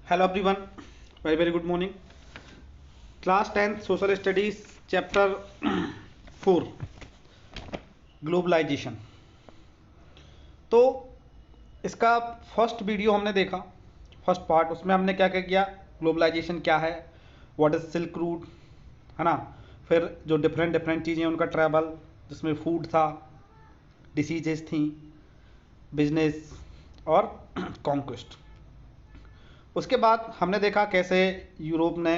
Hello everyone, very good morning. Class 10th Social Studies Chapter 4 Globalization. तो इसका first video हमने देखा, first part, उसमें हमने क्या क्या किया, ग्लोबलाइजेशन क्या है, व्हाट इज सिल्क रूट, है ना। फिर जो डिफरेंट चीज़ें उनका ट्रैवल, जिसमें फूड था, डिसीजेस थी, बिजनेस और कॉन्क्वेस्ट। उसके बाद हमने देखा कैसे यूरोप ने,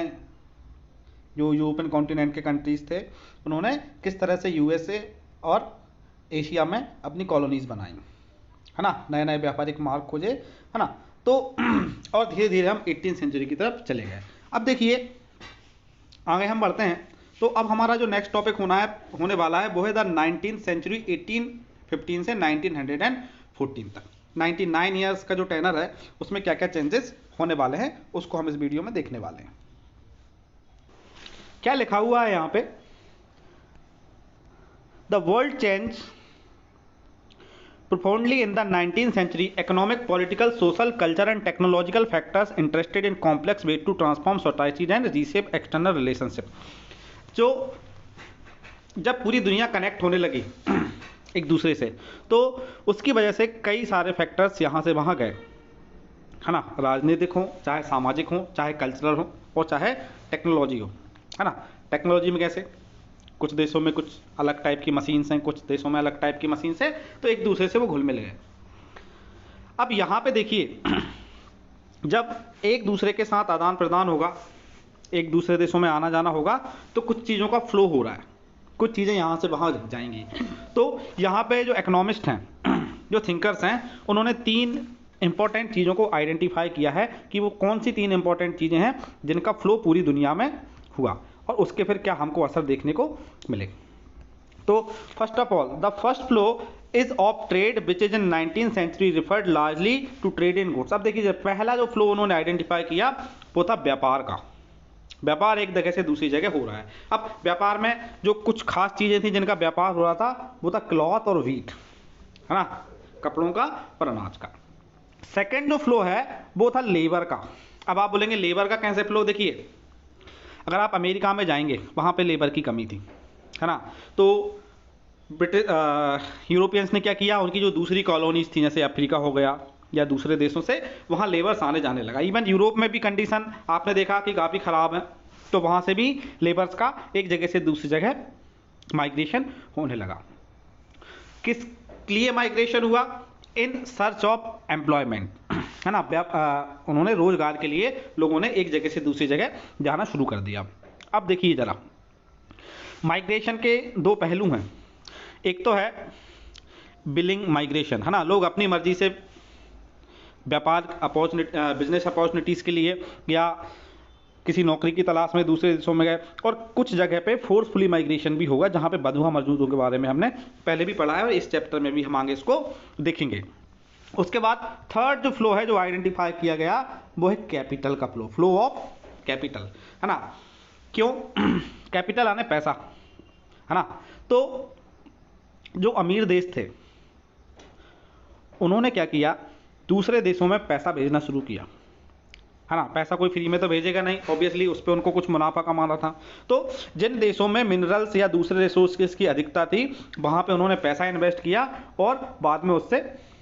जो यूरोपियन कॉन्टिनेंट के कंट्रीज़ थे, उन्होंने किस तरह से यूएसए और एशिया में अपनी कॉलोनीज़ बनाई, है ना, नए नए व्यापारिक मार्ग खोजे, है ना। तो और धीरे धीरे हम 18वीं सेंचुरी की तरफ चले गए। अब देखिए आगे हम बढ़ते हैं। तो अब हमारा जो नेक्स्ट टॉपिक होने वाला है वो है द 19th सेंचुरी, 1815 से 1914 तक। 99 ईयर्स का जो टेनर है उसमें क्या क्या चेंजेस होने वाले हैं उसको हम इस वीडियो में देखने वाले हैं। क्या लिखा हुआ है यहाँ पे, the world change profoundly in the 19th century. Economic, political, social, culture and technological factors interested in complex way to transform society and reshape external relationship. जो जब पूरी दुनिया कनेक्ट होने लगी एक दूसरे से, तो उसकी वजह से कई सारे फैक्टर्स यहाँ से वहाँ गए, है ना। राजनीतिक हो, चाहे सामाजिक हो, चाहे कल्चरल हो और चाहे टेक्नोलॉजी हो, है ना। टेक्नोलॉजी में कैसे कुछ देशों में कुछ अलग टाइप की मशीन्स हैं, कुछ देशों में अलग टाइप की मशीन्स हैं, तो एक दूसरे से वो घुल मिल गए। अब यहाँ पे देखिए जब एक दूसरे के साथ आदान प्रदान होगा, एक दूसरे देशों में आना जाना होगा, तो कुछ चीज़ों का फ्लो हो रहा है, कुछ चीज़ें यहाँ से वहाँ जाएंगी। तो यहाँ पे जो इकोनॉमिस्ट हैं, जो थिंकर्स हैं, उन्होंने 3 इंपॉर्टेंट चीज़ों को आइडेंटिफाई किया है कि वो कौन सी 3 इंपॉर्टेंट चीज़ें हैं जिनका फ्लो पूरी दुनिया में हुआ और उसके फिर क्या हमको असर देखने को मिले। तो first of all the first flow is of trade which is in 19th century referred largely to trade in goods. अब देखिए पहला जो फ्लो उन्होंने आइडेंटिफाई किया वो था व्यापार का। व्यापार एक जगह से दूसरी जगह हो रहा है। अब व्यापार में जो कुछ खास चीज़ें थी जिनका व्यापार हो रहा था वो था क्लॉथ और व्हीट, है ना, कपड़ों का और अनाज का। सेकेंड जो फ्लो है वो था लेबर का। अब आप बोलेंगे लेबर का कैसे फ्लो, देखिए अगर आप अमेरिका में जाएंगे वहाँ पे लेबर की कमी थी, है ना। तो ब्रिटिश यूरोपियंस ने क्या किया, उनकी जो दूसरी कॉलोनीज थी जैसे अफ्रीका हो गया या दूसरे देशों से, वहाँ लेबर्स आने जाने लगा। इवन यूरोप में भी कंडीशन आपने देखा कि काफ़ी ख़राब है, तो वहाँ से भी लेबर्स का एक जगह से दूसरी जगह माइग्रेशन होने लगा। किस लिए माइग्रेशन हुआ, इन सर्च ऑफ एम्प्लॉयमेंट, है ना। उन्होंने रोजगार के लिए लोगों ने एक जगह से दूसरी जगह जाना शुरू कर दिया। अब देखिए जरा, माइग्रेशन के 2 पहलू हैं। एक तो है बिलिंग माइग्रेशन, है ना, लोग अपनी मर्जी से व्यापार अपॉर्चुनिटी, बिजनेस अपॉर्चुनिटीज़ के लिए या किसी नौकरी की तलाश में दूसरे देशों में गए। और कुछ जगह पे फोर्सफुली माइग्रेशन भी होगा, जहाँ पे बंधुआ मजदूरों के बारे में हमने पहले भी पढ़ा है और इस चैप्टर में भी हम आगे इसको देखेंगे। उसके बाद थर्ड जो फ्लो है जो आइडेंटिफाई किया गया वो है कैपिटल का फ्लो, फ्लो ऑफ कैपिटल, है ना। क्यों, कैपिटल आने पैसा, है ना। तो जो अमीर देश थे उन्होंने क्या किया, दूसरे देशों में पैसा भेजना शुरू किया, है ना। पैसा कोई फ्री में तो भेजेगा नहीं, ऑब्वियसली उस पर उनको कुछ मुनाफा कमाना था। तो जिन देशों में मिनरल्स या दूसरे रिसोर्सेज की अधिकता थी वहाँ पे उन्होंने पैसा इन्वेस्ट किया और बाद में उससे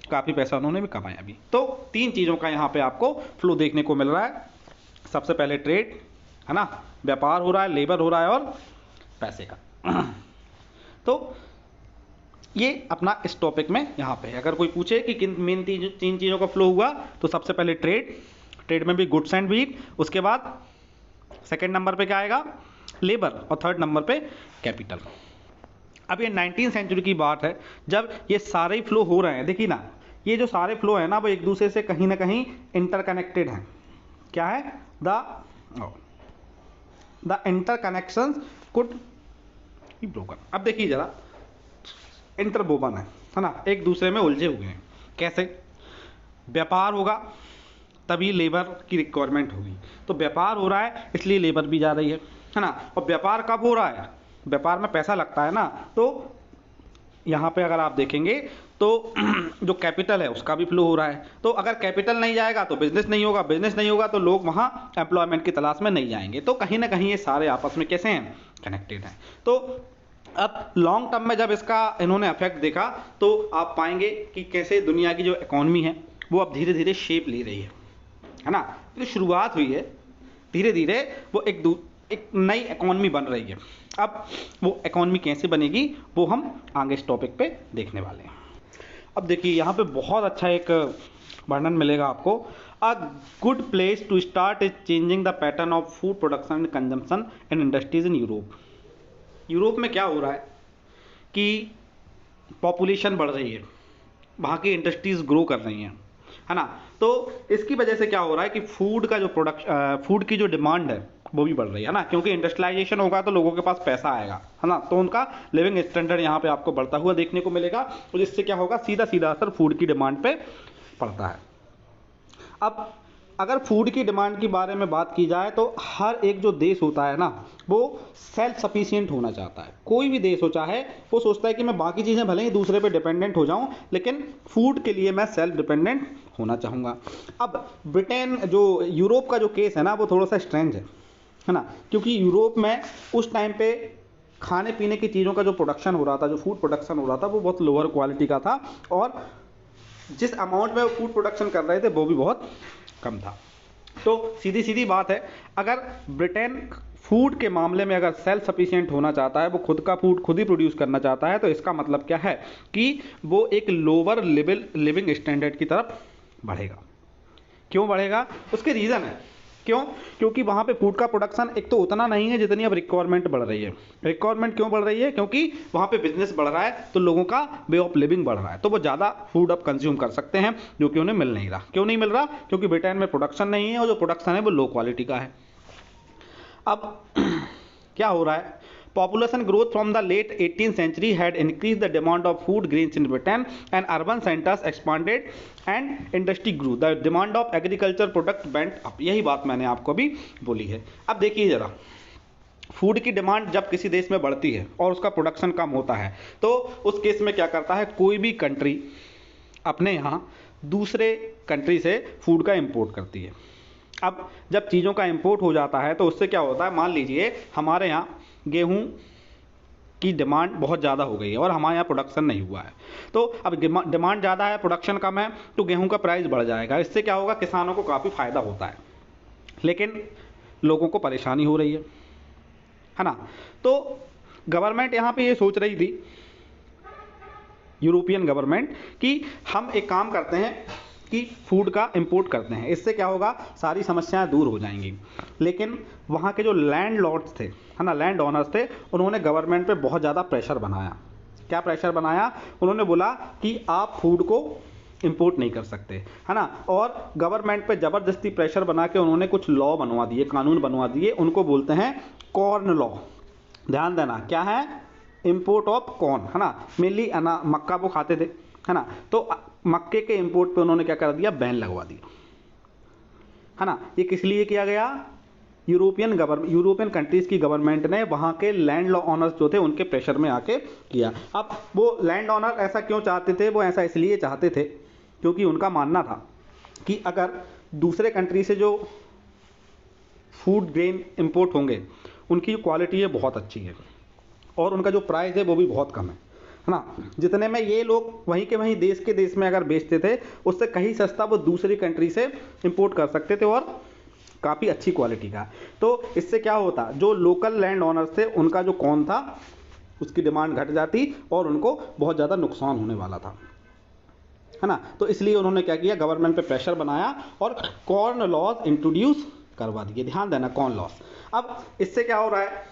काफ़ी पैसा उन्होंने भी कमाया भी। तो 3 चीज़ों का यहाँ पे आपको फ्लो देखने को मिल रहा है। सबसे पहले ट्रेड, है ना, व्यापार हो रहा है, लेबर हो रहा है और पैसे का। तो ये अपना इस टॉपिक में यहाँ पे अगर कोई पूछे कि किन मेन 3 चीज़ों का फ्लो हुआ, तो सबसे पहले ट्रेड में भी गुड्स एंड व्हीट, उसके बाद सेकंड नंबर पे क्या आएगा, लेबर, और थर्ड नंबर पे कैपिटल। अब ये 19th सेंचुरी की बात है जब ये सारे ही फ्लो हो रहे हैं। देखिए ना, ये जो सारे फ्लो है ना वो एक दूसरे से कहीं ना कहीं इंटरकनेक्टेड हैं। क्या है, the interconnections could be broken. अब देखिए जरा, इंटरवोवन है ना, एक दूसरे में उलझे हुए हैं। कैसे, व्यापार होगा तभी लेबर की रिक्वायरमेंट होगी, तो व्यापार हो रहा है इसलिए लेबर भी जा रही है ना। और व्यापार कब हो रहा है, व्यापार में पैसा लगता है ना, तो यहाँ पे अगर आप देखेंगे तो जो कैपिटल है उसका भी फ्लो हो रहा है। तो अगर कैपिटल नहीं जाएगा तो बिजनेस नहीं होगा, बिजनेस नहीं होगा तो लोग वहाँ एम्प्लॉयमेंट की तलाश में नहीं जाएंगे। तो कहीं ना कहीं ये सारे आपस में कैसे हैं, कनेक्टेड हैं। तो अब लॉन्ग टर्म में जब इसका इन्होंने इफेक्ट देखा तो आप पाएंगे कि कैसे दुनिया की जो इकोनॉमी है वो अब धीरे धीरे शेप ले रही है ना। जो शुरुआत हुई है धीरे धीरे वो एक नई इकोनॉमी बन रही है। अब वो इकोनॉमी कैसे बनेगी वो हम आगे इस टॉपिक पे देखने वाले हैं। अब देखिए यहाँ पे बहुत अच्छा एक वर्णन मिलेगा आपको। A good place to start is changing the pattern of food production and consumption in industries in Europe. Europe में क्या हो रहा है कि पॉपुलेशन बढ़ रही है, वहाँ की इंडस्ट्रीज ग्रो कर रही हैं, है ना। तो इसकी वजह से क्या हो रहा है कि फूड की जो डिमांड है वो भी बढ़ रही है ना, क्योंकि इंडस्ट्रियलाइजेशन होगा तो लोगों के पास पैसा आएगा, है ना। तो उनका लिविंग स्टैंडर्ड यहाँ पे आपको बढ़ता हुआ देखने को मिलेगा और जिससे क्या होगा, सीधा सीधा असर फूड की डिमांड पे पड़ता है। अब अगर फूड की डिमांड के बारे में बात की जाए तो हर एक जो देश होता है ना वो सेल्फ सफिशिएंट होना चाहता है। कोई भी देश हो चाहे वो सोचता है कि मैं बाकी चीज़ें भले ही दूसरे पे डिपेंडेंट हो जाऊं लेकिन फूड के लिए मैं सेल्फ डिपेंडेंट होना चाहूँगा। अब ब्रिटेन जो यूरोप का जो केस है ना वो थोड़ा सा स्ट्रेंज है ना, क्योंकि यूरोप में उस टाइम पे खाने पीने की चीज़ों का जो प्रोडक्शन हो रहा था, जो फूड प्रोडक्शन हो रहा था वो बहुत लोअर क्वालिटी का था और जिस अमाउंट में वो फूड प्रोडक्शन कर रहे थे वो भी बहुत कम था। तो सीधी सीधी बात है, अगर ब्रिटेन फूड के मामले में अगर सेल्फ सफिशिएंट होना चाहता है, वो खुद का फूड खुद ही प्रोड्यूस करना चाहता है, तो इसका मतलब क्या है कि वो एक लोअर लिविंग स्टैंडर्ड की तरफ बढ़ेगा। क्यों बढ़ेगा, उसके रीज़न है। क्यों, क्योंकि वहाँ पे फूड का प्रोडक्शन एक तो उतना नहीं है जितनी अब रिक्वायरमेंट बढ़ रही है। रिक्वायरमेंट क्यों बढ़ रही है, क्योंकि वहाँ पे बिजनेस बढ़ रहा है तो लोगों का वे ऑफ लिविंग बढ़ रहा है, तो वो ज़्यादा फूड अब कंज्यूम कर सकते हैं जो कि उन्हें मिल नहीं रहा। क्यों नहीं मिल रहा, क्योंकि ब्रिटेन में प्रोडक्शन नहीं है और जो प्रोडक्शन है वो लो क्वालिटी का है। अब क्या हो रहा है, population growth from the late 18th century had increased the demand of food grains in Britain and urban centers expanded and industry grew. The demand of agriculture product went up. यही बात मैंने आपको अभी बोली है। अब देखिए ज़रा, फूड की डिमांड जब किसी देश में बढ़ती है और उसका प्रोडक्शन कम होता है तो उस केस में क्या करता है, कोई भी कंट्री अपने यहाँ दूसरे कंट्री से फूड का इंपोर्ट करती है। अब जब चीज़ों का इंपोर्ट हो जाता है तो उससे क्या होता है, मान लीजिए हमारे यहाँ गेहूं की डिमांड बहुत ज़्यादा हो गई है और हमारे यहाँ प्रोडक्शन नहीं हुआ है, तो अब डिमांड ज़्यादा है, प्रोडक्शन कम है, तो गेहूं का प्राइस बढ़ जाएगा। इससे क्या होगा, किसानों को काफ़ी फ़ायदा होता है, लेकिन लोगों को परेशानी हो रही है ना। तो गवर्नमेंट यहाँ पे ये सोच रही थी, यूरोपियन गवर्नमेंट, कि हम एक काम करते हैं कि फूड का इंपोर्ट करते हैं, इससे क्या होगा, सारी समस्याएं दूर हो जाएंगी। लेकिन वहाँ के जो लैंड लॉर्ड्स थे, है ना, लैंड ओनर्स थे, उन्होंने गवर्नमेंट पे बहुत ज़्यादा प्रेशर बनाया। क्या प्रेशर बनाया, उन्होंने बोला कि आप फूड को इंपोर्ट नहीं कर सकते, है ना। और गवर्नमेंट पे ज़बरदस्ती प्रेशर बना के उन्होंने कुछ लॉ बनवा दिए, कानून बनवा दिए, उनको बोलते हैं कॉर्न लॉ। ध्यान देना, क्या है, इंपोर्ट ऑफ कॉर्न, है ना। मेनली मक्का वो खाते थे, है ना, तो मक्के के इंपोर्ट पे उन्होंने क्या कर दिया, बैन लगवा दिया, है ना। ये किस लिए किया गया, यूरोपियन कंट्रीज की गवर्नमेंट ने वहाँ के लैंड ऑनर्स जो थे उनके प्रेशर में आके किया। अब वो लैंड ऑनर ऐसा क्यों चाहते थे, वो ऐसा इसलिए चाहते थे क्योंकि उनका मानना था कि अगर दूसरे कंट्री से जो फूड ग्रेन इंपोर्ट होंगे उनकी क्वालिटी है बहुत अच्छी है और उनका जो प्राइस है वो भी बहुत कम है ना। जितने में ये लोग वहीं के वहीं देश के देश में अगर बेचते थे उससे कहीं सस्ता वो दूसरी कंट्री से इंपोर्ट कर सकते थे और काफ़ी अच्छी क्वालिटी का। तो इससे क्या होता, जो लोकल लैंड ओनर्स थे उनका जो कॉर्न था उसकी डिमांड घट जाती और उनको बहुत ज़्यादा नुकसान होने वाला था, है ना। तो इसलिए उन्होंने क्या किया, गवर्नमेंट पे प्रेशर बनाया और कॉर्न लॉज इंट्रोड्यूस करवा दिए। ध्यान देना, कॉर्न लॉज। अब इससे क्या हो रहा है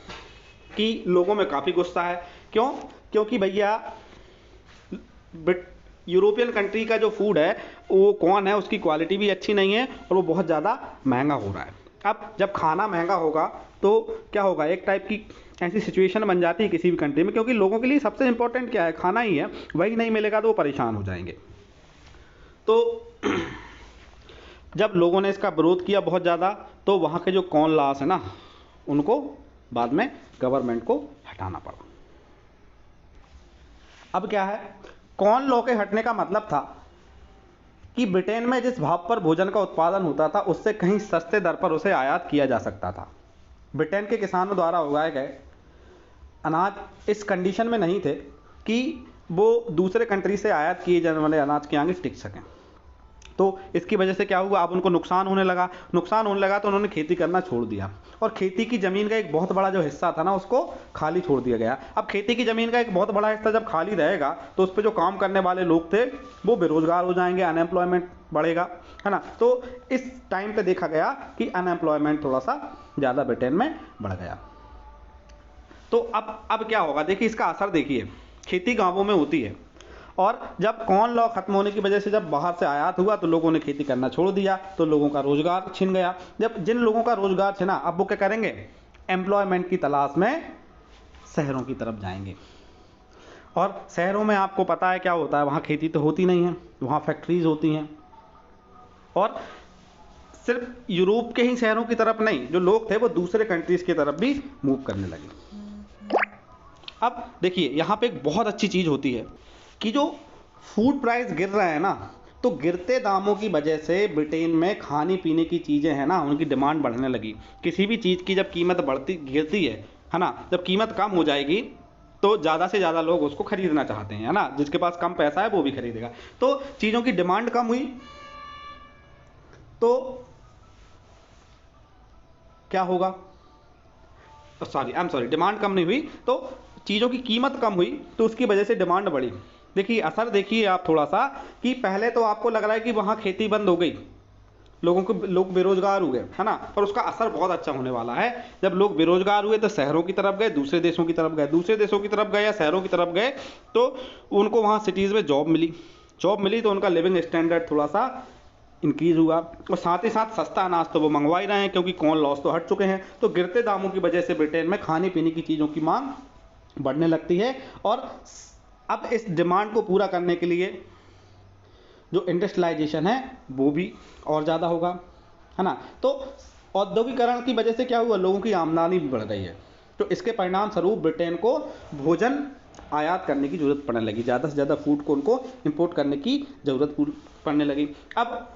कि लोगों में काफ़ी गुस्सा है। क्यों, क्योंकि भैया यूरोपियन कंट्री का जो फूड है वो कौन है, उसकी क्वालिटी भी अच्छी नहीं है और वो बहुत ज़्यादा महंगा हो रहा है। अब जब खाना महंगा होगा तो क्या होगा, एक टाइप की ऐसी सिचुएशन बन जाती है किसी भी कंट्री में, क्योंकि लोगों के लिए सबसे इंपॉर्टेंट क्या है, खाना ही है। वही नहीं मिलेगा तो वो परेशान हो जाएंगे। तो जब लोगों ने इसका विरोध किया बहुत ज़्यादा, तो वहाँ के जो कॉर्न लॉस है ना, उनको बाद में गवर्नमेंट को हटाना पड़ा। अब क्या है, कॉर्न लॉ के हटने का मतलब था कि ब्रिटेन में जिस भाव पर भोजन का उत्पादन होता था उससे कहीं सस्ते दर पर उसे आयात किया जा सकता था। ब्रिटेन के किसानों द्वारा उगाए गए अनाज इस कंडीशन में नहीं थे कि वो दूसरे कंट्री से आयात किए जाने वाले अनाज के आगे टिक सकें। तो इसकी वजह से क्या हुआ, अब उनको नुकसान होने लगा तो उन्होंने खेती करना छोड़ दिया और खेती की ज़मीन का एक बहुत बड़ा जो हिस्सा था ना उसको खाली छोड़ दिया गया। अब खेती की ज़मीन का एक बहुत बड़ा हिस्सा जब खाली रहेगा तो उस पर जो काम करने वाले लोग थे वो बेरोजगार हो जाएंगे, अनएम्प्लॉयमेंट बढ़ेगा, है ना। तो इस टाइम पे देखा गया कि अनएम्प्लॉयमेंट थोड़ा सा ज़्यादा ब्रिटेन में बढ़ गया। तो अब क्या होगा, देखिए इसका असर देखिए, खेती गाँवों में होती है और जब कॉर्न लॉ खत्म होने की वजह से जब बाहर से आयात हुआ तो लोगों ने खेती करना छोड़ दिया, तो लोगों का रोजगार छिन गया। जब जिन लोगों का रोजगार छिना, अब वो क्या करेंगे, एम्प्लॉयमेंट की तलाश में शहरों की तरफ जाएंगे। और शहरों में आपको पता है क्या होता है, वहाँ खेती तो होती नहीं है, वहाँ फैक्ट्रीज होती हैं। और सिर्फ यूरोप के ही शहरों की तरफ नहीं, जो लोग थे वो दूसरे कंट्रीज की तरफ भी मूव करने लगे। अब देखिए यहाँ पे एक बहुत अच्छी चीज़ होती है कि जो फूड प्राइस गिर रहे हैं ना, तो गिरते दामों की वजह से ब्रिटेन में खाने पीने की चीज़ें हैं ना, उनकी डिमांड बढ़ने लगी। किसी भी चीज़ की जब कीमत गिरती है ना, जब कीमत कम हो जाएगी तो ज़्यादा से ज़्यादा लोग उसको खरीदना चाहते हैं, है ना। जिसके पास कम पैसा है वो भी खरीदेगा। तो चीज़ों की डिमांड कम हुई तो क्या होगा, डिमांड कम नहीं हुई तो चीज़ों की कीमत कम हुई, तो उसकी वजह से डिमांड बढ़ी। देखिए असर देखिए आप थोड़ा सा कि पहले तो आपको लग रहा है कि वहाँ खेती बंद हो गई, लोग बेरोजगार हुए, है ना, पर उसका असर बहुत अच्छा होने वाला है। जब लोग बेरोजगार हुए तो शहरों की तरफ गए, दूसरे देशों की तरफ गए या शहरों की तरफ गए, तो उनको वहाँ सिटीज़ में जॉब मिली तो उनका लिविंग स्टैंडर्ड थोड़ा सा इंक्रीज हुआ। और साथ ही साथ सस्ता अनाज तो वो मंगवा ही रहे हैं क्योंकि कॉर्न लॉस तो हट चुके हैं। तो गिरते दामों की वजह से ब्रिटेन में खाने पीने की चीज़ों की मांग बढ़ने लगती है और अब इस डिमांड को पूरा करने के लिए जो इंडस्ट्रियलाइजेशन है वो भी और ज़्यादा होगा, है ना। तो औद्योगिकरण की वजह से क्या हुआ, लोगों की आमदनी भी बढ़ गई है। तो इसके परिणाम स्वरूप ब्रिटेन को भोजन आयात करने की जरूरत पड़ने लगी, ज़्यादा से ज़्यादा फूड को उनको इंपोर्ट करने की जरूरत पड़ने लगी। अब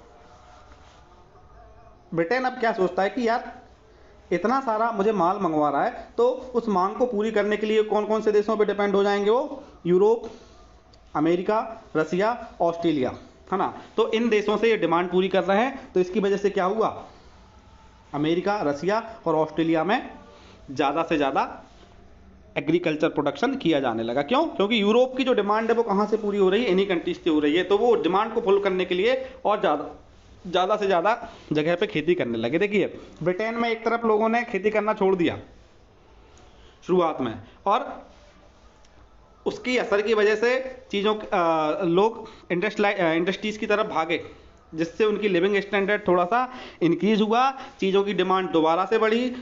ब्रिटेन अब क्या सोचता है कि यार इतना सारा मुझे माल मंगवा रहा है, तो उस मांग को पूरी करने के लिए कौन कौन से देशों पे डिपेंड हो जाएंगे, वो यूरोप, अमेरिका, रसिया, ऑस्ट्रेलिया, है ना। तो इन देशों से ये डिमांड पूरी कर रहे हैं। तो इसकी वजह से क्या हुआ, अमेरिका, रसिया और ऑस्ट्रेलिया में ज़्यादा से ज़्यादा एग्रीकल्चर प्रोडक्शन किया जाने लगा। क्यों, क्योंकि यूरोप की जो डिमांड है वो कहाँ से पूरी हो रही है, इन्हीं कंट्रीज से हो रही है। तो वो डिमांड को फुल करने के लिए और ज़्यादा से ज़्यादा जगह पे खेती करने लगे। देखिए ब्रिटेन में एक तरफ लोगों ने खेती करना छोड़ दिया शुरुआत में, और उसकी असर की वजह से लोग इंडस्ट्रीज़ की तरफ भागे, जिससे उनकी लिविंग स्टैंडर्ड थोड़ा सा इंक्रीज हुआ, चीज़ों की डिमांड दोबारा से बढ़ी।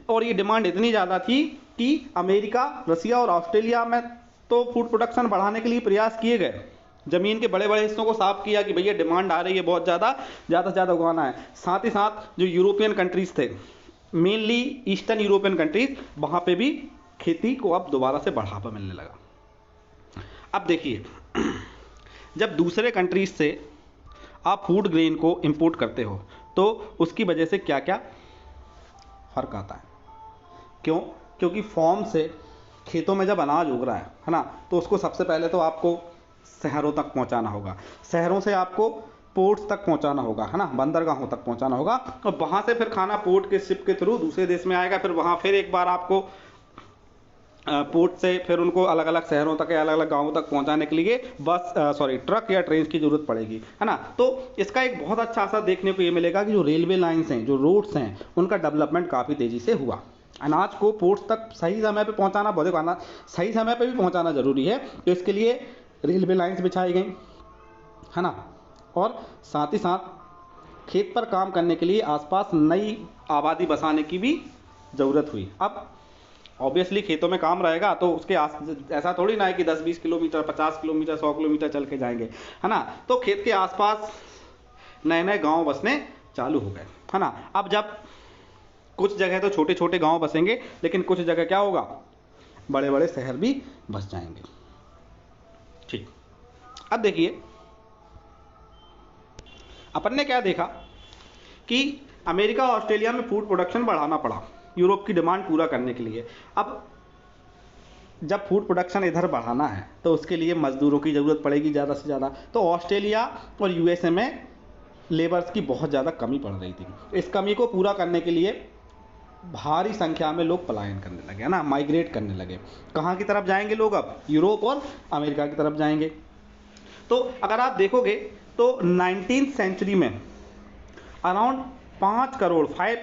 और ये डिमांड इतनी ज़्यादा थी कि अमेरिका, रसिया और ऑस्ट्रेलिया में तो फूड प्रोडक्शन बढ़ाने के लिए प्रयास किए गए, ज़मीन के बड़े बड़े हिस्सों को साफ किया कि भैया डिमांड आ रही है बहुत ज़्यादा से ज़्यादा उगाना है। साथ ही साथ जो यूरोपियन कंट्रीज़ थे, मेनली ईस्टर्न यूरोपियन कंट्रीज़, वहाँ पे भी खेती को अब दोबारा से बढ़ावा मिलने लगा। अब देखिए जब दूसरे कंट्रीज से आप फूड ग्रेन को इंपोर्ट करते हो तो उसकी वजह से क्या क्या फर्क आता है। क्यों, क्योंकि फार्म से खेतों में जब अनाज उग रहा है ना, तो उसको सबसे पहले तो आपको शहरों तक पहुंचाना होगा, शहरों से आपको पोर्ट्स तक पहुंचाना होगा, है ना, बंदरगाहों तक पहुंचाना होगा, और वहां से फिर खाना पोर्ट के शिप के थ्रू दूसरे देश में आएगा। फिर वहां फिर एक बार आपको पोर्ट से फिर उनको अलग अलग शहरों तक या अलग अलग गांवों तक पहुंचाने के लिए ट्रक या ट्रेन की जरूरत पड़ेगी, है ना। तो इसका एक बहुत अच्छा असर देखने को ये मिलेगा कि जो रेलवे लाइंस हैं, जो रोड्स हैं, उनका डेवलपमेंट काफ़ी तेज़ी से हुआ। अनाज को पोर्ट्स तक सही समय पे पहुंचाना, बहुत सही समय पे भी पहुंचाना जरूरी है, तो इसके लिए रेलवे लाइंस बिछाई गई, है ना। और साथ ही साथ खेत पर काम करने के लिए आसपास नई आबादी बसाने की भी ज़रूरत हुई। अब ऑब्वियसली खेतों में काम रहेगा तो उसके ऐसा थोड़ी ना है कि 10-20 किलोमीटर, 50 किलोमीटर, 100 किलोमीटर चल के जाएंगे, है ना। तो खेत के आसपास नए नए गांव बसने चालू हो गए, है ना। अब जब कुछ जगह तो छोटे छोटे गांव बसेंगे, लेकिन कुछ जगह क्या होगा, बड़े बड़े शहर भी बस जाएंगे। अब देखिए अपन ने क्या देखा कि अमेरिका और ऑस्ट्रेलिया में फूड प्रोडक्शन बढ़ाना पड़ा यूरोप की डिमांड पूरा करने के लिए। अब जब फूड प्रोडक्शन इधर बढ़ाना है तो उसके लिए मजदूरों की ज़रूरत पड़ेगी ज़्यादा से ज़्यादा। तो ऑस्ट्रेलिया और यूएसए में लेबर्स की बहुत ज़्यादा कमी पड़ रही थी। इस कमी को पूरा करने के लिए भारी संख्या में लोग पलायन करने लगे, है ना, माइग्रेट करने लगे। कहाँ की तरफ जाएंगे लोग? अब यूरोप और अमेरिका की तरफ जाएंगे। तो अगर आप देखोगे तो 19th सेंचुरी में अराउंड 5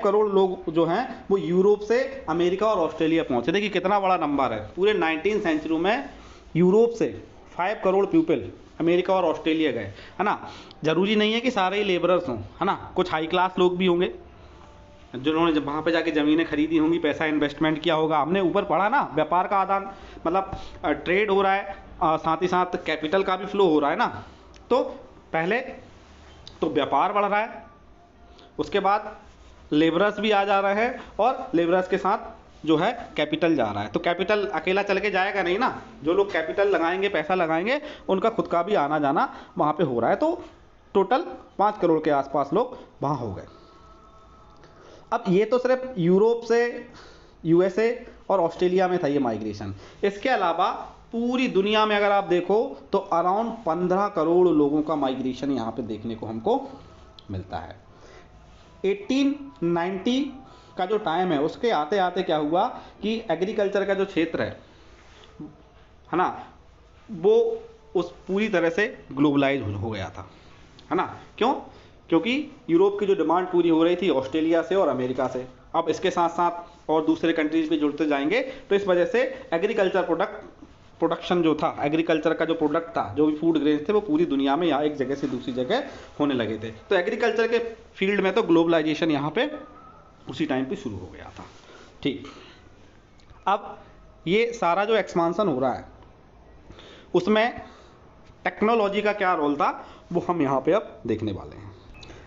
करोड़ लोग जो हैं वो यूरोप से अमेरिका और ऑस्ट्रेलिया पहुंचे। देखिए कितना बड़ा नंबर है। पूरे 19th सेंचुरी में यूरोप से 5 करोड़ पीपल अमेरिका और ऑस्ट्रेलिया गए, है ना। जरूरी नहीं है कि सारे ही लेबरर्स हों, है ना, कुछ हाई क्लास लोग भी होंगे जिन्होंने जब वहाँ पे जाके ज़मीनें खरीदी होंगी, पैसा इन्वेस्टमेंट किया होगा। हमने ऊपर पढ़ा ना, व्यापार का आदान, मतलब ट्रेड हो रहा है, साथ ही साथ कैपिटल का भी फ्लो हो रहा है ना। तो पहले तो व्यापार बढ़ रहा है, उसके बाद लेबरर्स भी आ जा रहे हैं और लेबरर्स के साथ जो है कैपिटल जा रहा है। तो कैपिटल अकेला चल के जाएगा नहीं ना, जो लोग कैपिटल लगाएंगे, पैसा लगाएंगे, उनका खुद का भी आना जाना वहाँ पे हो रहा है। तो टोटल 5 करोड़ के आसपास लोग वहाँ हो गए। अब ये तो सिर्फ यूरोप से यूएसए और ऑस्ट्रेलिया में था ये माइग्रेशन। इसके अलावा पूरी दुनिया में अगर आप देखो तो अराउंड 15 करोड़ लोगों का माइग्रेशन यहाँ पे देखने को हमको मिलता है। 1890 का जो टाइम है उसके आते आते क्या हुआ कि एग्रीकल्चर का जो क्षेत्र है ना, वो उस पूरी तरह से ग्लोबलाइज हो गया था, है ना। क्यों? क्योंकि यूरोप की जो डिमांड पूरी हो रही थी ऑस्ट्रेलिया से और अमेरिका से। अब इसके साथ साथ और दूसरे कंट्रीज भी जुड़ते जाएंगे, तो इस वजह से एग्रीकल्चर प्रोडक्शन जो था, एग्रीकल्चर का जो प्रोडक्ट था, जो भी फूड ग्रेन थे, वो पूरी दुनिया में यहाँ एक जगह से दूसरी जगह होने लगे थे। तो एग्रीकल्चर के फील्ड में तो ग्लोबलाइजेशन यहाँ पे उसी टाइम पे शुरू हो गया था। ठीक, अब ये सारा जो एक्सपांसन हो रहा है उसमें टेक्नोलॉजी का क्या रोल था वो हम यहाँ पे अब देखने वाले हैं।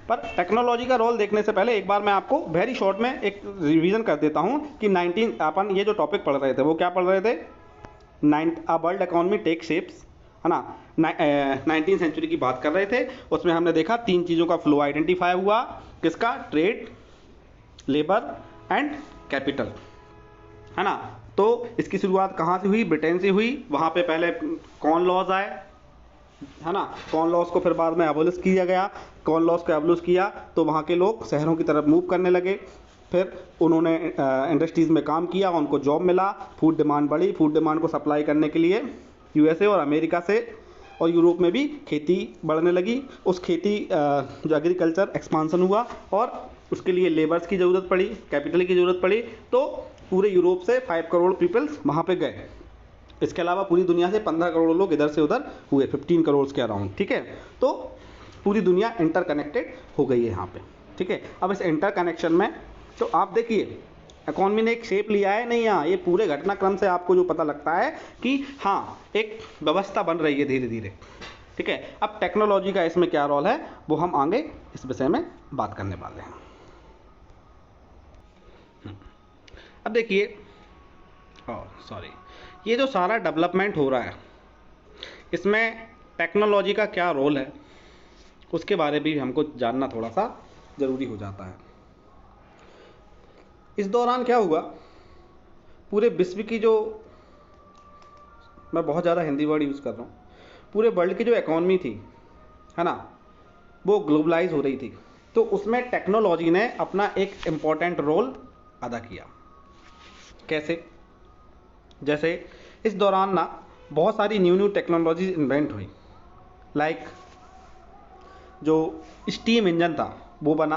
पर टेक्नोलॉजी का रोल देखने से पहले एक बार मैं आपको वेरी शॉर्ट में एक रिवीजन कर देता हूँ कि अपन ये जो टॉपिक पढ़ रहे थे वो क्या पढ़ रहे थे, वर्ल्ड इकोनॉमी टेक शेप्स, है ना। 19th सेंचुरी की बात कर रहे थे। उसमें हमने देखा 3 चीज़ों का फ्लो आइडेंटिफाई हुआ, किसका? ट्रेड, लेबर एंड कैपिटल, है ना। तो इसकी शुरुआत कहाँ से हुई? ब्रिटेन से हुई। वहाँ पे पहले कॉर्न लॉज आए, है ना। कॉर्न लॉज को फिर बाद में एबोलिश किया गया। कॉर्न लॉज को एबोलिश किया तो वहाँ के लोग शहरों की तरफ मूव करने लगे। फिर उन्होंने इंडस्ट्रीज़ में काम किया, उनको जॉब मिला, फूड डिमांड बढ़ी। फूड डिमांड को सप्लाई करने के लिए यूएसए और अमेरिका से और यूरोप में भी खेती बढ़ने लगी। उस खेती जो एग्रीकल्चर एक्सपांसन हुआ और उसके लिए लेबर्स की ज़रूरत पड़ी, कैपिटल की ज़रूरत पड़ी। तो पूरे यूरोप से 5 करोड़ पीपल्स वहाँ पे गए। इसके अलावा पूरी दुनिया से 15 करोड़ लोग इधर से उधर हुए, 15 करोड़ के अराउंड, ठीक है। तो पूरी दुनिया इंटरकनेक्टेड हो गई है यहाँ पे, ठीक है। अब इस इंटरकनेक्शन में तो आप देखिए इकॉनमी ने एक शेप लिया है नहीं, यहाँ ये पूरे घटनाक्रम से आपको जो पता लगता है कि हाँ एक व्यवस्था बन रही है धीरे धीरे, ठीक है। अब टेक्नोलॉजी का इसमें क्या रोल है वो हम आगे इस विषय में बात करने वाले हैं। अब देखिए, ये जो सारा डेवलपमेंट हो रहा है इसमें टेक्नोलॉजी का क्या रोल है उसके बारे में भी हमको जानना थोड़ा सा ज़रूरी हो जाता है। इस दौरान क्या हुआ, पूरे विश्व की जो, मैं बहुत ज़्यादा हिंदी वर्ड यूज़ कर रहा हूँ, पूरे वर्ल्ड की जो इकॉनमी थी, है ना, वो ग्लोबलाइज हो रही थी। तो उसमें टेक्नोलॉजी ने अपना एक इम्पॉर्टेंट रोल अदा किया। कैसे? जैसे इस दौरान ना बहुत सारी न्यू टेक्नोलॉजी इन्वेंट हुई। लाइक जो स्टीम इंजन था वो बना,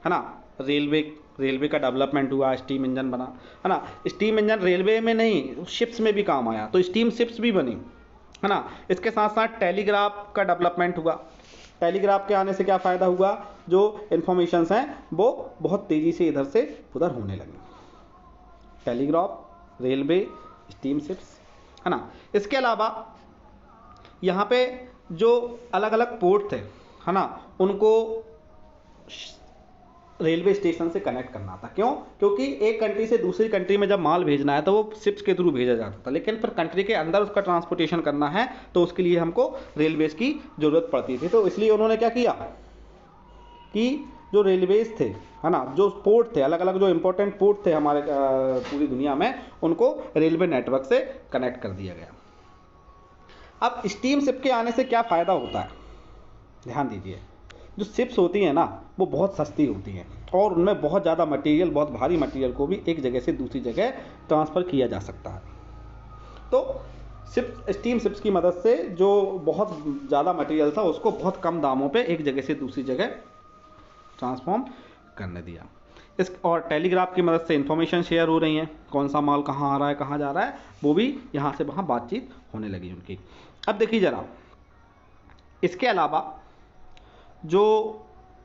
है ना। रेलवे का डेवलपमेंट हुआ, स्टीम इंजन बना, है ना। स्टीम इंजन रेलवे में नहीं, शिप्स में भी काम आया, तो स्टीम शिप्स भी बनी, है ना। इसके साथ साथ टेलीग्राफ का डेवलपमेंट हुआ। टेलीग्राफ के आने से क्या फ़ायदा हुआ, जो इन्फॉर्मेशंस हैं वो बहुत तेज़ी से इधर से उधर होने लगी। टेलीग्राफ, रेलवे, स्टीम शिप्स, है ना। इसके अलावा यहाँ पे जो अलग अलग पोर्ट थे, है ना, उनको रेलवे स्टेशन से कनेक्ट करना था। क्यों? क्योंकि एक कंट्री से दूसरी कंट्री में जब माल भेजना है तो वो शिप्स के थ्रू भेजा जाता था, लेकिन फिर कंट्री के अंदर उसका ट्रांसपोर्टेशन करना है तो उसके लिए हमको रेलवेज की ज़रूरत पड़ती थी। तो इसलिए उन्होंने क्या किया कि जो रेलवेज थे, है ना, जो पोर्ट थे, अलग अलग जो इंपॉर्टेंट पोर्ट थे हमारे पूरी दुनिया में, उनको रेलवे नेटवर्क से कनेक्ट कर दिया गया। अब स्टीम शिप के आने से क्या फ़ायदा होता है, ध्यान दीजिए। जो शिप्स होती हैं ना, वो बहुत सस्ती होती हैं और उनमें बहुत ज़्यादा मटेरियल, बहुत भारी मटेरियल को भी एक जगह से दूसरी जगह ट्रांसफ़र किया जा सकता है। तो स्टीम शिप्स की मदद से जो बहुत ज़्यादा मटेरियल था उसको बहुत कम दामों पे एक जगह से दूसरी जगह ट्रांसफॉर्म करने दिया। और टेलीग्राफ की मदद से इंफॉर्मेशन शेयर हो रही हैं, कौन सा माल कहाँ आ रहा है, कहाँ जा रहा है, वो भी यहाँ से वहाँ बातचीत होने लगी उनकी। अब देखिए ज़रा, इसके अलावा जो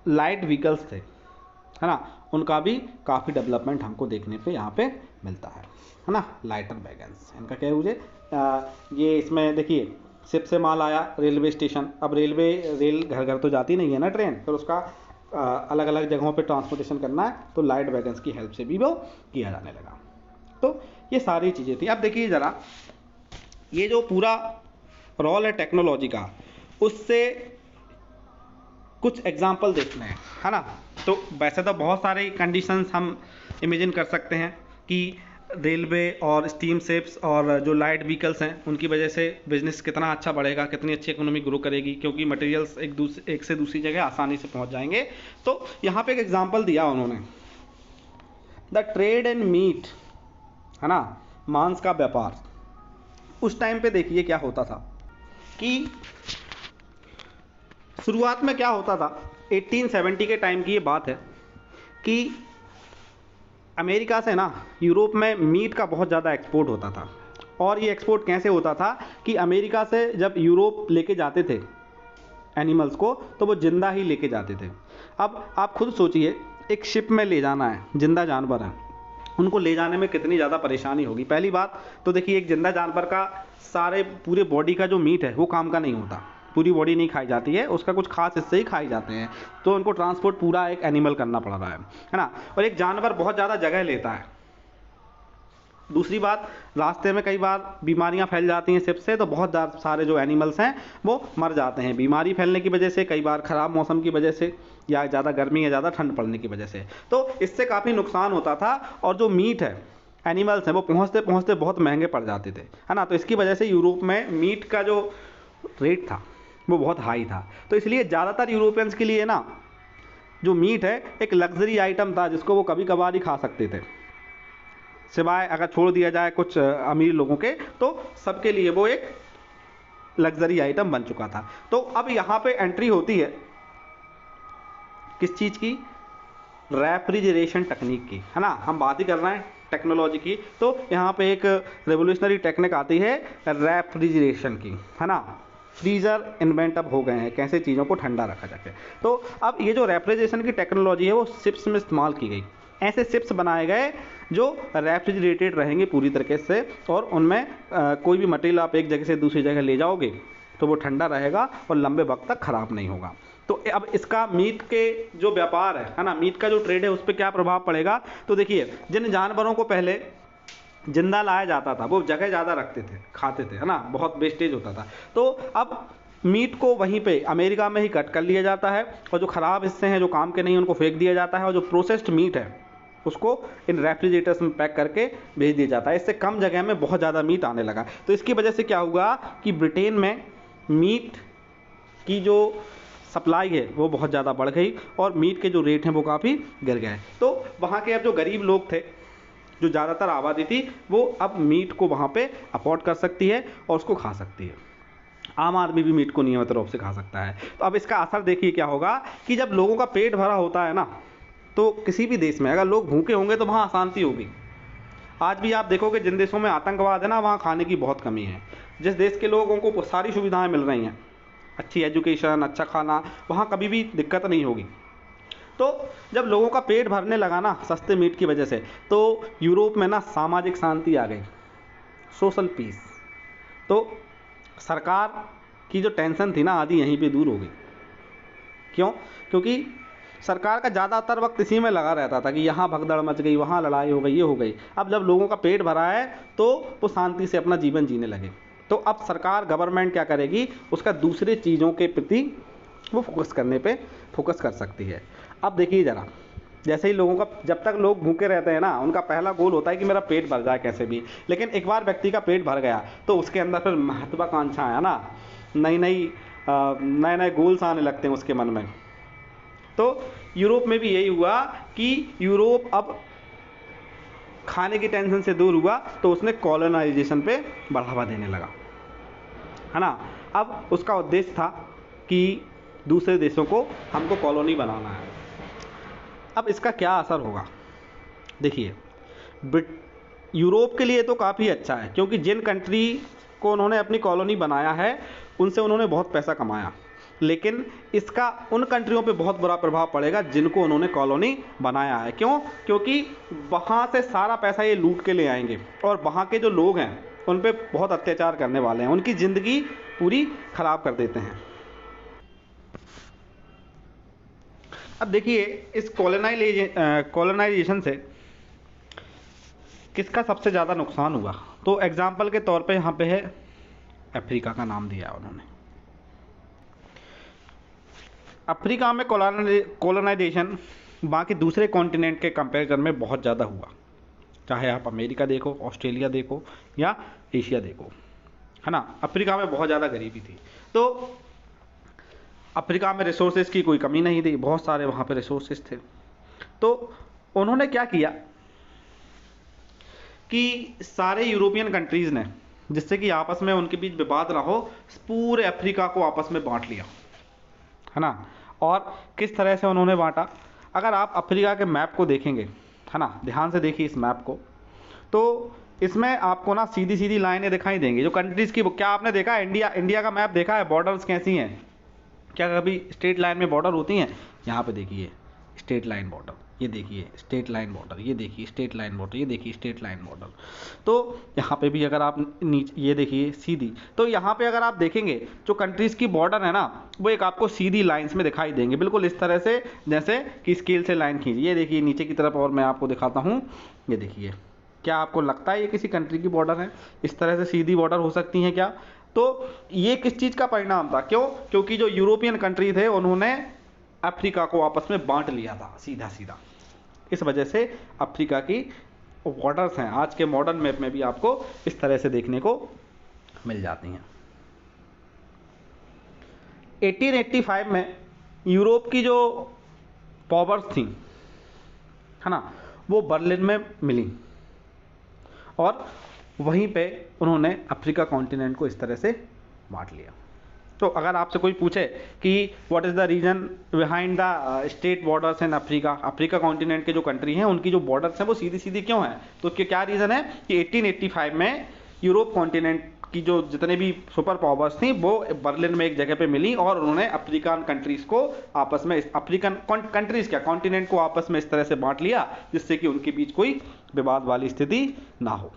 लाइट व्हीकल्स थे, है ना, उनका भी काफ़ी डेवलपमेंट हमको देखने पे यहाँ पे मिलता है ना। लाइटर वैगन्स, इनका क्या है, ये इसमें देखिए शिप से माल आया रेलवे स्टेशन। अब रेल घर घर तो जाती नहीं है ना ट्रेन, फिर उसका अलग अलग जगहों पे ट्रांसपोर्टेशन करना है, तो लाइट वैगन्स की हेल्प से भी वो किया जाने लगा। तो ये सारी चीज़ें थी। अब देखिए ज़रा, ये जो पूरा रोल है टेक्नोलॉजी का, उससे कुछ एग्जाम्पल देखते हैं, है ना। तो वैसे तो बहुत सारे कंडीशंस हम इमेजिन कर सकते हैं कि रेलवे और स्टीम शिप्स और जो लाइट व्हीकल्स हैं उनकी वजह से बिजनेस कितना अच्छा बढ़ेगा, कितनी अच्छी इकोनॉमी ग्रो करेगी, क्योंकि मटेरियल्स एक से दूसरी जगह आसानी से पहुंच जाएंगे। तो यहाँ पे एक एग्जांपल दिया उन्होंने, द ट्रेड इन मीट, है ना, मांस का व्यापार। उस टाइम पे देखिए क्या होता था कि शुरुआत में क्या होता था, 1870 के टाइम की ये बात है कि अमेरिका से ना यूरोप में मीट का बहुत ज़्यादा एक्सपोर्ट होता था। और ये एक्सपोर्ट कैसे होता था कि अमेरिका से जब यूरोप लेके जाते थे एनिमल्स को, तो वो जिंदा ही लेके जाते थे। अब आप खुद सोचिए, एक शिप में ले जाना है, जिंदा जानवर है, उनको ले जाने में कितनी ज़्यादा परेशानी होगी। पहली बात तो देखिए, एक जिंदा जानवर का पूरे बॉडी का जो मीट है वो काम का नहीं होता, पूरी बॉडी नहीं खाई जाती है, उसका कुछ खास हिस्से ही खाए जाते हैं। तो उनको ट्रांसपोर्ट पूरा एक एनिमल करना पड़ रहा है ना। और एक जानवर बहुत ज़्यादा जगह लेता है। दूसरी बात, रास्ते में कई बार बीमारियां फैल जाती हैं शिप से, तो बहुत सारे जो एनिमल्स हैं वो मर जाते हैं, बीमारी फैलने की वजह से, कई बार ख़राब मौसम की वजह से, या ज़्यादा गर्मी या ज़्यादा ठंड पड़ने की वजह से। तो इससे काफ़ी नुकसान होता था। और जो मीट है, एनिमल्स हैं, वो पहुँचते पहुँचते बहुत महंगे पड़ जाते थे, है ना। तो इसकी वजह से यूरोप में मीट का जो रेट था वो बहुत हाई था। तो इसलिए ज़्यादातर यूरोपियंस के लिए ना जो मीट है एक लग्जरी आइटम था, जिसको वो कभी कभार ही खा सकते थे, सिवाय अगर छोड़ दिया जाए कुछ अमीर लोगों के, तो सबके लिए वो एक लग्जरी आइटम बन चुका था। तो अब यहाँ पे एंट्री होती है किस चीज़ की, रेफ्रिजरेशन टेक्निक की, है ना। हम बात ही कर रहे हैं टेक्नोलॉजी की, तो यहाँ पे एक रेवोल्यूशनरी टेक्निक आती है रेफ्रिजरेशन की, है ना। फ्रीज़र इन्वेंट अब हो गए हैं, कैसे चीज़ों को ठंडा रखा जाए। तो अब ये जो रेफ्रिजरेशन की टेक्नोलॉजी है वो शिप्स में इस्तेमाल की गई। ऐसे शिप्स बनाए गए जो रेफ्रिजरेटेड रहेंगे पूरी तरीके से, और उनमें कोई भी मटेरियल आप एक जगह से दूसरी जगह ले जाओगे तो वो ठंडा रहेगा और लंबे वक्त तक ख़राब नहीं होगा। तो अब इसका मीट के जो व्यापार है ना, मीट का जो ट्रेड है, उस पर क्या प्रभाव पड़ेगा। तो देखिए, जिन जानवरों को पहले जिंदा लाया जाता था वो जगह ज़्यादा रखते थे, खाते थे, है ना, बहुत वेस्टेज होता था। तो अब मीट को वहीं पे अमेरिका में ही कट कर लिया जाता है, और जो ख़राब हिस्से हैं, जो काम के नहीं, उनको फेंक दिया जाता है, और जो प्रोसेस्ड मीट है उसको इन रेफ्रिजरेटर्स में पैक करके भेज दिया जाता है। इससे कम जगह में बहुत ज़्यादा मीट आने लगा। तो इसकी वजह से क्या हुआ कि ब्रिटेन में मीट की जो सप्लाई है वो बहुत ज़्यादा बढ़ गई, और मीट के जो रेट हैं वो काफ़ी गिर गए। तो वहाँ के अब जो गरीब लोग थे, जो ज़्यादातर आबादी थी, वो अब मीट को वहाँ पे अफोर्ड कर सकती है और उसको खा सकती है। आम आदमी भी मीट को नियमित रूप से खा सकता है। तो अब इसका असर देखिए क्या होगा कि जब लोगों का पेट भरा होता है ना, तो किसी भी देश में अगर लोग भूखे होंगे तो वहाँ अशांति होगी। आज भी आप देखोगे जिन देशों में आतंकवाद है ना, वहाँ खाने की बहुत कमी है। जिस देश के लोगों को सारी सुविधाएँ मिल रही हैं, अच्छी एजुकेशन, अच्छा खाना, वहाँ कभी भी दिक्कत नहीं होगी। तो जब लोगों का पेट भरने लगा ना सस्ते मीट की वजह से, तो यूरोप में ना सामाजिक शांति आ गई, सोशल पीस। तो सरकार की जो टेंशन थी ना, आधी यहीं पे दूर हो गई। क्यों? क्योंकि सरकार का ज़्यादातर वक्त इसी में लगा रहता था कि यहाँ भगदड़ मच गई, वहाँ लड़ाई हो गई, ये हो गई। अब जब लोगों का पेट भरा है तो वो शांति से अपना जीवन जीने लगे। तो अब सरकार, गवर्नमेंट क्या करेगी, उसका दूसरे चीज़ों के प्रति वो फोकस करने पे फोकस कर सकती है। अब देखिए ज़रा, जैसे ही लोगों का, जब तक लोग भूखे रहते हैं ना, उनका पहला गोल होता है कि मेरा पेट भर जाए कैसे भी। लेकिन एक बार व्यक्ति का पेट भर गया तो उसके अंदर फिर महत्वाकांक्षा है ना, नए नए गोल्स आने लगते हैं उसके मन में। तो यूरोप में भी यही हुआ कि यूरोप अब खाने की टेंशन से दूर हुआ तो उसने कॉलोनाइजेशन पे बढ़ावा देने लगा, है ना। अब उसका उद्देश्य था कि दूसरे देशों को हमको कॉलोनी बनाना है। अब इसका क्या असर होगा, देखिए, यूरोप के लिए तो काफ़ी अच्छा है, क्योंकि जिन कंट्री को उन्होंने अपनी कॉलोनी बनाया है उनसे उन्होंने बहुत पैसा कमाया। लेकिन इसका उन कंट्रियों पे बहुत बुरा प्रभाव पड़ेगा जिनको उन्होंने कॉलोनी बनाया है। क्यों? क्योंकि वहाँ से सारा पैसा ये लूट के ले आएंगे और वहाँ के जो लोग हैं उन पे बहुत अत्याचार करने वाले हैं, उनकी ज़िंदगी पूरी ख़राब कर देते हैं। अब देखिए, इस कॉलोनाइजेशन से किसका सबसे ज़्यादा नुकसान हुआ। तो एग्जाम्पल के तौर पे यहाँ पे है अफ्रीका का नाम दिया उन्होंने। अफ्रीका में कॉलोनाइजेशन बाकी दूसरे कॉन्टिनेंट के कंपैरिजन में बहुत ज़्यादा हुआ, चाहे आप अमेरिका देखो, ऑस्ट्रेलिया देखो या एशिया देखो, है ना। अफ्रीका में बहुत ज़्यादा गरीबी थी, तो अफ्रीका में रिसोर्सेज की कोई कमी नहीं थी, बहुत सारे वहाँ पे रिसोर्सेज थे। तो उन्होंने क्या किया कि सारे यूरोपियन कंट्रीज़ ने, जिससे कि आपस में उनके बीच विवाद ना हो, पूरे अफ्रीका को आपस में बांट लिया, है ना। और किस तरह से उन्होंने बांटा, अगर आप अफ्रीका के मैप को देखेंगे, है ना, ध्यान से देखिए इस मैप को, तो इसमें आपको ना सीधी सीधी लाइनें दिखाई देंगी जो कंट्रीज़ की। क्या आपने देखा है इंडिया का मैप देखा है, बॉर्डर्स कैसी हैं? क्या कभी स्ट्रेट लाइन में बॉर्डर होती हैं? यहाँ पे देखिए स्ट्रेट लाइन बॉर्डर, ये देखिए स्ट्रेट लाइन बॉर्डर, ये देखिए स्ट्रेट लाइन बॉर्डर, ये देखिए स्ट्रेट लाइन बॉर्डर। तो यहाँ पे भी अगर आप नीचे ये देखिए सीधी, तो यहाँ पे अगर आप देखेंगे जो कंट्रीज़ की बॉर्डर है ना, वो एक आपको सीधी लाइंस में दिखाई देंगे, बिल्कुल इस तरह से जैसे कि स्केल से लाइन खींची। ये देखिए नीचे की तरफ, और मैं आपको दिखाता हूँ, ये देखिए। क्या आपको लगता है ये किसी कंट्री की बॉर्डर है? इस तरह से सीधी बॉर्डर हो सकती है क्या? तो ये किस चीज़ का परिणाम था? क्यों? क्योंकि जो यूरोपियन कंट्री थे उन्होंने अफ्रीका को आपस में बांट लिया था सीधा सीधा। इस वजह से अफ्रीका की बॉर्डर्स हैं आज के मॉडर्न मैप में भी आपको इस तरह से देखने को मिल जाती हैं। 1885 में यूरोप की जो पावर्स थी, है ना, वो बर्लिन में मिली और वहीं पे उन्होंने अफ्रीका कॉन्टिनेंट को इस तरह से बांट लिया। तो अगर आपसे कोई पूछे कि what is the reason behind the state borders in Africa continent के जो कंट्री हैं उनकी जो बॉर्डर्स हैं वो सीधी सीधी क्यों हैं, तो उसके क्या रीज़न है कि 1885 में यूरोप कॉन्टिनेंट की जो जितने भी सुपर पावर्स थी वो बर्लिन में एक जगह पे मिली और उन्होंने अफ्रीकन कंट्रीज़ को आपस में, अफ्रीकन कंट्रीज़ क्या, कॉन्टिनेंट को आपस में इस तरह से बांट लिया जिससे कि उनके बीच कोई विवाद वाली स्थिति ना हो।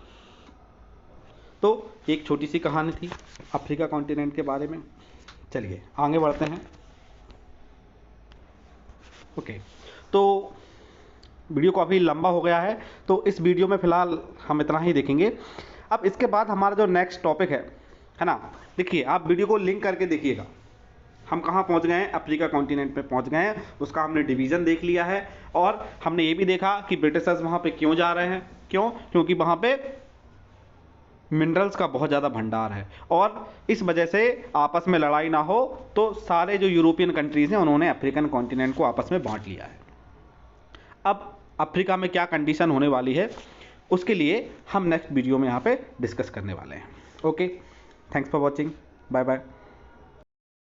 तो एक छोटी सी कहानी थी अफ्रीका कॉन्टिनेंट के बारे में। चलिए आगे बढ़ते हैं। ओके, तो वीडियो काफ़ी लंबा हो गया है, तो इस वीडियो में फ़िलहाल हम इतना ही देखेंगे। अब इसके बाद हमारा जो नेक्स्ट टॉपिक है ना, देखिए आप वीडियो को लिंक करके देखिएगा। हम कहाँ पहुँच गए हैं? अफ्रीका कॉन्टिनेंट पे पहुँच गए हैं। उसका हमने डिवीज़न देख लिया है और हमने ये भी देखा कि ब्रिटिशर्स वहाँ पे क्यों जा रहे हैं। क्यों? क्योंकि वहाँ पे मिनरल्स का बहुत ज़्यादा भंडार है और इस वजह से आपस में लड़ाई ना हो तो सारे जो यूरोपियन कंट्रीज़ हैं उन्होंने अफ्रीकन कॉन्टिनेंट को आपस में बांट लिया है। अब अफ्रीका में क्या कंडीशन होने वाली है उसके लिए हम नेक्स्ट वीडियो में यहाँ पे डिस्कस करने वाले हैं। Okay, thanks for watching, bye bye.